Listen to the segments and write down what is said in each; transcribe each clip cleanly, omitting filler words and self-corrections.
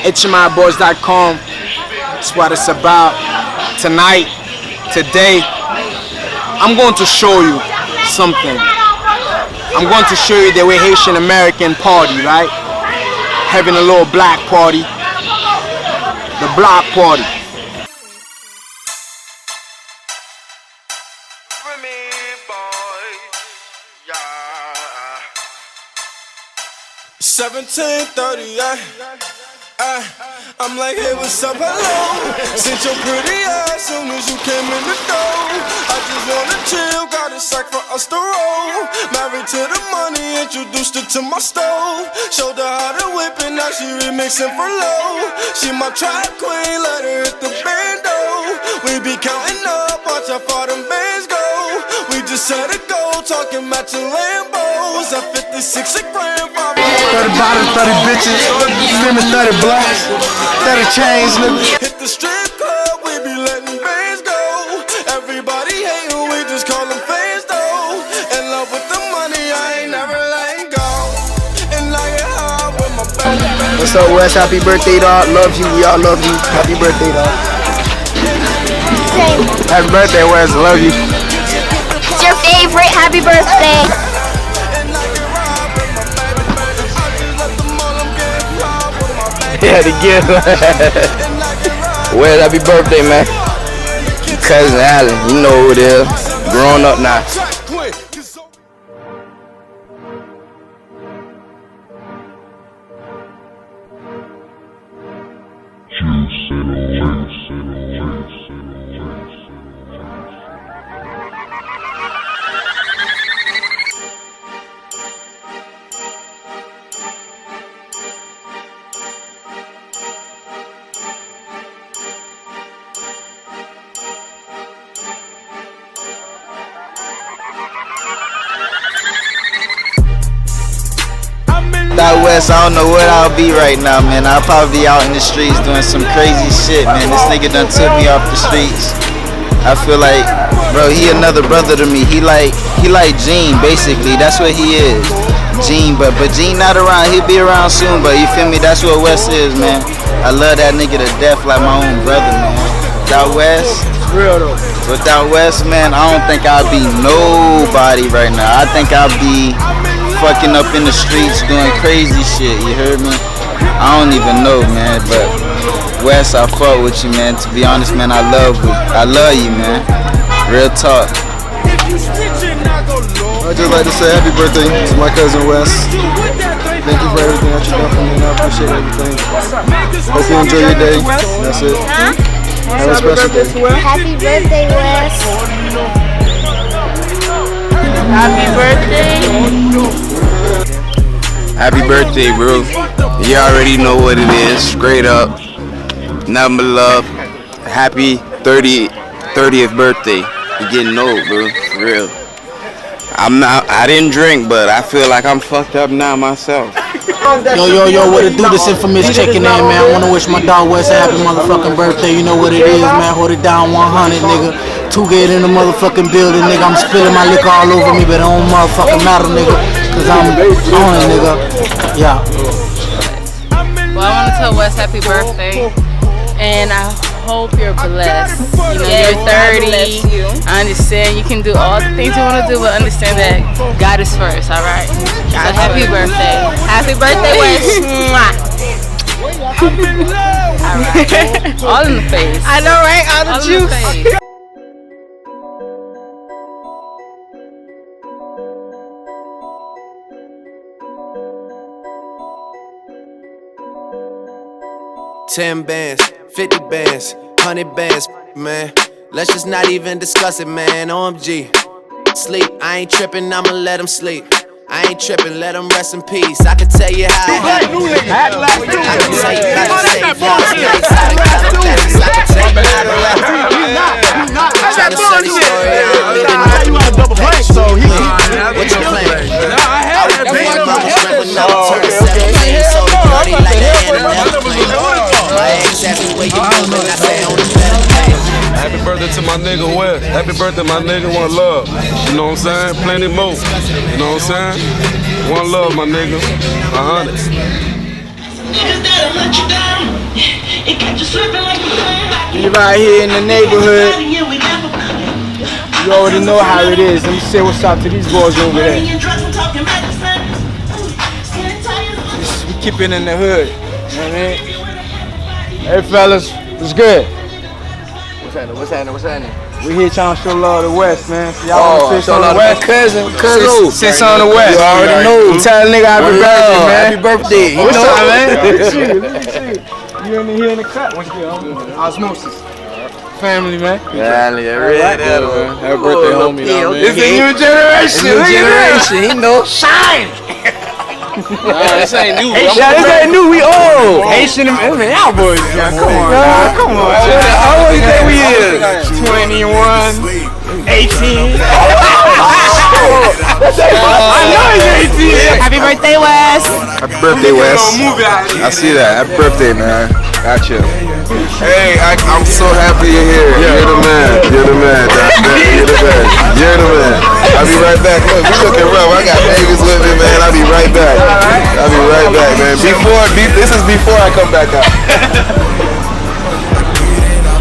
HMIbuzz.com. That's what it's about. Tonight, today, I'm going to show you something. I'm going to show you the way Haitian American party, right? Having a little black party. The block party. Remy boy, yeah. 17:30, I'm like, hey, what's up, hello? Since your pretty ass soon as you came in the door. I just wanna chill, got a sack for us to roll. Married to the money, introduced her to my stove. Showed her how to whip it, now she remixing for low. She my track queen, let her hit the bando. We be counting up, watch how far them bands go. We just set a goal, talking matching Lambos. At 56 a gram, 30 bottles, 30 bitches, screaming 30 blocks, 30 chains, nigga. Hit the strip club, we be letting bands go. Everybody hatin', we just call them fans though. In love with the money, I ain't never letting go. And I get high with my baby. What's up, Wes? Happy birthday, dog. Love you. We all love you. Happy birthday, dog. Same. Happy birthday, Wes. Love you. It's your favorite. Happy birthday. Yeah, the gift. Well, happy birthday, man. Cousin Allen, you know who it is. Growing up now. Out west, I don't know what I'll be right now, man. I'll probably be out in the streets doing some crazy shit, man. This nigga done took me off the streets. I feel like, bro, he another brother to me. He like Gene, basically. That's what he is, Gene. But Gene not around. He'll be around soon. But you feel me? That's what West is, man. I love that nigga to death, like my own brother, man. Out west, Real though. without West, man, I don't think I'll be nobody right now. I think I'll be fucking up in the streets doing crazy shit, you heard me? I don't even know, man, but Wes, I fuck with you, man. To be honest, man, I love you, man. Real talk. I'd just like to say happy birthday to my cousin Wes. Thank you for everything that you done for me, and I appreciate everything. Hope you enjoy your day. That's it. Have a special day. Happy birthday, Wes. Happy birthday. Happy birthday, bro. You already know what it is. Straight up. Nothing but love. Happy 30th birthday. You're getting old, bro. For real. I didn't drink, but I feel like I'm fucked up now myself. Yo, what it do? This infamous checking in, man. I wanna wish my dog Wes a happy motherfucking birthday. You know what it is, man. Hold it down 100, nigga. 2 get in the motherfucking building, nigga. I'm spilling my liquor all over me, but it don't motherfucking matter, nigga. Cause I'm on it, nigga. Yeah. Well, I want to tell Wes happy birthday, and I hope you're blessed. You know, you're 30. I understand you can do all the things you want to do, but understand that God is first, all right? So happy birthday. Happy birthday, Wes. All right. All in the face. I know, right? All the juice. In the face. $10 bands, 50 bands, 100 bands, man. Let's just not even discuss it, man. OMG. Sleep, I ain't tripping, I'ma let him sleep. I ain't tripping, let him rest in peace. I can tell you how it happened. I can tell you how to save lost place. I can tell you how to rap. Trying to set the story out, you didn't know double break, so he what you playing? I was with no turn 17, so dirty like the NFL plane. My ex asked me where you moving, I say on the better page. Happy birthday to my nigga Wes. Happy birthday, my nigga. One love. You know what I'm saying? Plenty more. You know what I'm saying? One love, my nigga. 100. You right here in the neighborhood. You already know how it is. Let me say what's up to these boys over there. We keep it in the hood. You know what I mean? Hey fellas, what's good? What's happening? We here trying to show love to the West, man. So y'all wanna say show something love to to the cousin. Say something to the West. You already know. Tell a nigga happy birthday, man. Happy birthday. What's up, man? Let me see. You in here in the cut? What's good, homie? Oz'mosis. Family, man. Happy birthday, homie. It's a new generation. He knows. Shine. This ain't new. This ain't new. We old. Haitian, y'all boys. Come on. How old you think we is? 21, 18. I know he's 18. Happy birthday, Wes. Happy birthday, Wes. I see that. Happy birthday, man. Gotcha. Hey, I'm so happy you're here. You're the man. You're the man. You're the man. You're the man. I'll be right back. Look, we looking rough. I got niggas with me, man. I'll be right back. I'll be right back, man. This is before I come back out.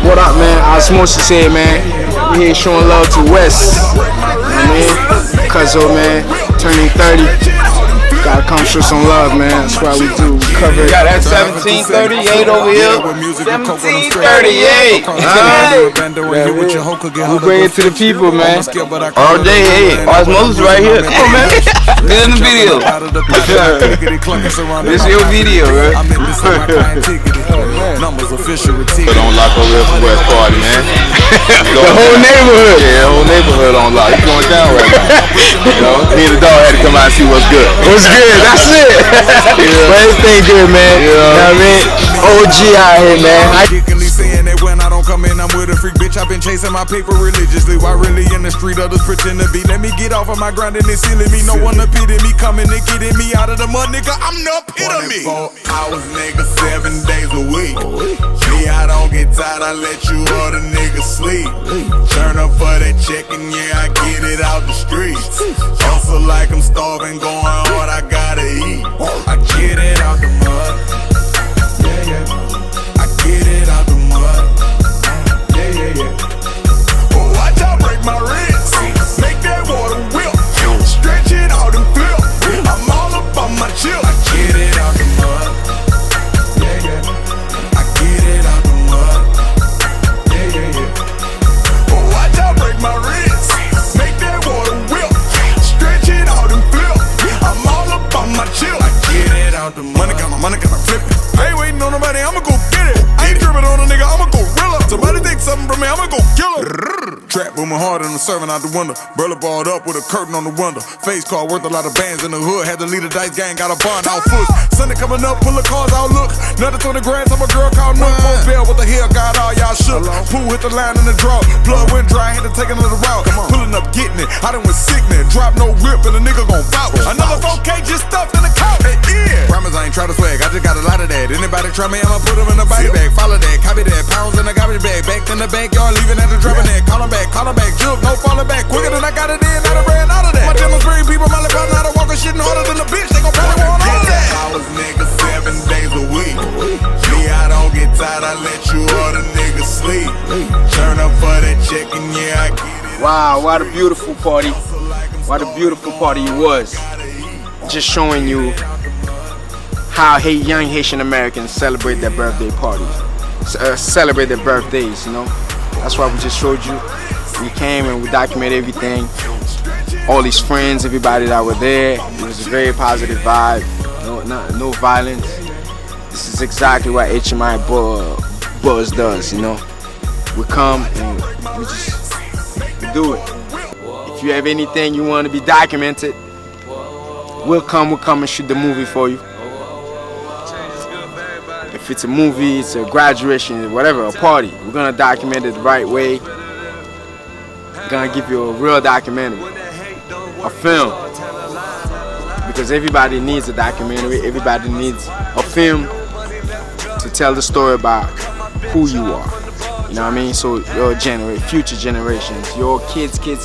What up, man? Oz'mosis here, man. We here showing love to Wes. You know what I mean? Cuzzo, man, turning 30. Gotta come show some love, man. That's why we do. We cover it. Got that 1738 over here. 1738. We bring it to the people, man. All day, hey. Oz'mosis right here. Come on, man. Get in the video. This is your video, right? But on lock over here for West Party, man. The whole neighborhood. Yeah, the whole neighborhood on lock. It's going down right now. You know, me and the dog had to come out and see what's good. What's good? That's it. But everything good, man. You know what I mean? OG out here, man. Saying that when I don't come in, I'm with a freak bitch. I've been chasing my paper religiously. Why really in the street others pretend to be? Let me get off of my grind and it's sealing me. No one to pity me, coming and getting me out of the mud, nigga. I'm the epitome. 24 hours, nigga, 7 days a week. Me, I don't get tired, I let you other niggas sleep. Turn up for that check and yeah, I get it out the streets. Also like I'm starving, going hard, I gotta eat. I get it out the mud. Yeah, yeah. Get it out the mud. Yeah. Oh, watch out, break my wrist. Make that water whip. Stretch it out and flip. I'm all up on my chill. I get it out the mud. Yeah. I get it out the mud. Yeah. Oh, watch out, break my wrist. Make that water whip. Stretch it out and flip. I'm all up on my chill. I get it out the mud. Money got my flip it. I ain't waiting on nobody, I'ma go get it. I ain't dripping on a nigga, I'm a gorilla. Somebody take something from me, I'ma go kill him. Trap booming hard and I'm serving out the window. Burla balled up with a curtain on the window. Face card worth a lot of bands in the hood. Had to lead a dice gang, got a bond out foot. Sunday coming up, pull the cars out, look. Nothing on the grass, I'm a girl called Nook. Post Bell, what the hell, got all y'all shook. Pool hit the line in the draw. Blood went dry, had to take another route. Pulling up, getting it. I done was sickening. Drop no whip and a nigga gon' vouch. Another 4K just stuffed in the couch. Yeah. Promise I ain't try to swag, I just got a lot of that. Anybody try me, I'ma put them in a body bag. Follow that, copy that. Pounds in a garbage bag. Back in the backyard, leaving at the driving net. Call them back, jug, no falling back. Quicker than I got it in, I done ran out of that. My demonstrating people, my lip out, now to walk a shitting harder than a bitch. They gon' probably want all of that. I was nigga 7 days a week. Me, I don't get tired, I let you other niggas sleep. Turn up for that check and yeah, I get it. Wow, what a beautiful party. What a beautiful party it was. Just showing you how young Haitian Americans celebrate their birthday parties. Celebrate their birthdays, you know. That's why we just showed you. We came and we documented everything. All these friends, everybody that were there. It was a very positive vibe. No violence. This is exactly what HMIbuzz does, you know. We come and we do it. If you have anything you want to be documented, we'll come and shoot the movie for you. If it's a movie, it's a graduation, whatever, a party, we're gonna document it the right way. We're gonna give you a real documentary, a film. Because everybody needs a documentary, everybody needs a film to tell the story about who you are. You know what I mean? So your future generations, your kids can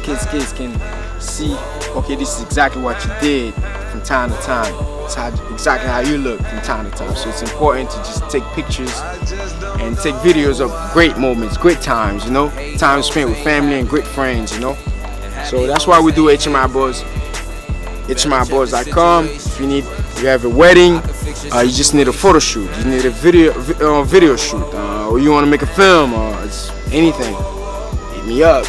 see, okay, this is exactly what you did from time to time. It's exactly how you look from time to time. So it's important to just take pictures and take videos of great moments, great times, you know, time spent with family and great friends, you know. So that's why we do HMIbuzz. HMIbuzz.com. If you have a wedding, you just need a photo shoot, you need a video shoot, or you want to make a film, or anything, hit me up.